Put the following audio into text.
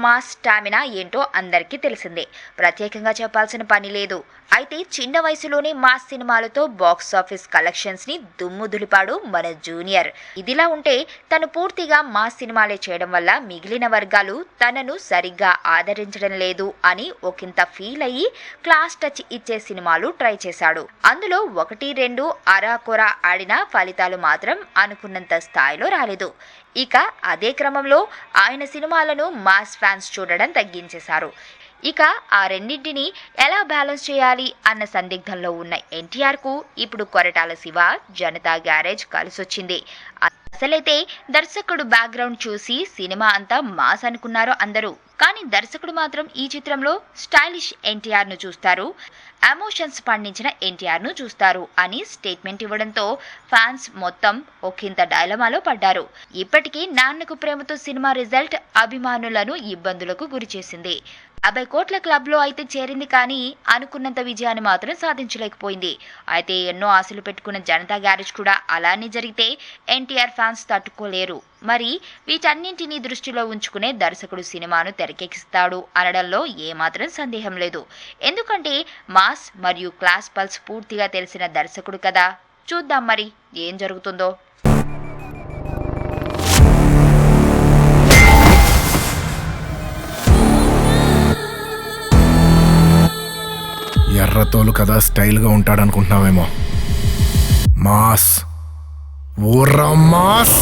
Mass stamina ఏంటో అందరికీ తెలిసిందే, ప్రత్యేకంగా చెప్పాల్సిన పని లేదు. అయితే చిన్న వయసులోనే మాస్ సినిమాలతో బాక్స్ ఆఫీస్ కలెక్షన్స్ ని దుమ్ము దులిపాడు మన జూనియర్. ఇదిలా ఉంటే తను పూర్తిగా మాస్ సినిమాలే చేయడం వల్ల మిగిలిన వర్గాలు తనను సరిగ్గా ఆదరించడం లేదు అని ఒకంత ఫీల్ అయ్యి క్లాస్ టచ్ ఇచ్చే సినిమాలు ట్రై చేశాడు. అందులో 1-2 అరాకొరా ఆడిన ఫలితాలు మాత్రం అనుకున్నంత స్థాయిలో రాలేదు. ఇక అదే క్రమంలో ఆయన సినిమాలను మాస్ ఫ్యాన్స్ చూడడం తగ్గించేశారు. ఇక ఆ రెండింటిని ఎలా బ్యాలెన్స్ చేయాలి అన్న సందిగ్ధంలో ఉన్న ఎన్టీఆర్ కు ఇప్పుడు కొరటాల శివ, జనతా గ్యారేజ్ కలిసొచ్చింది. అసలైతే దర్శకుడు బ్యాక్గ్రౌండ్ చూసి సినిమా అంతా మాస్ అనుకున్నారు అందరూ. కానీ దర్శకుడు మాత్రం ఈ చిత్రంలో స్టైలిష్ ఎన్టీఆర్ ను చూస్తారు, ఎమోషన్స్ పండించిన ఎన్టీఆర్ ను చూస్తారు అని స్టేట్మెంట్ ఇవ్వడంతో ఫ్యాన్స్ మొత్తం ఒకంత డైలమాలో పడ్డారు. ఇప్పటికీ నాన్నకు ప్రేమతో సినిమా రిజల్ట్ అభిమానులను ఇబ్బందులకు గురిచేసింది. 50 కోట్ల క్లబ్ లో అయితే చేరింది, కానీ అనుకున్నంత విజయాన్ని మాత్రం సాధించలేకపోయింది. అయితే ఎన్నో ఆశలు పెట్టుకున్న జనతా గ్యారేజ్ కూడా అలానే జరిగితే ఎన్టీఆర్ ఫ్యాన్స్ తట్టుకోలేరు. మరి వీటన్నింటినీ దృష్టిలో ఉంచుకునే దర్శకుడు సినిమాను తెరకెక్కిస్తాడు అనడంలో ఏమాత్రం సందేహం లేదు. ఎందుకంటే మాస్ మరియు క్లాస్ పల్స్ పూర్తిగా తెలిసిన దర్శకుడు కదా. చూద్దాం మరి ఏం జరుగుతుందో. ఎర్రతోలు కదా స్టైల్గా ఉంటాడనుకుంటున్నావేమో. Mass, ఊర్రా mass.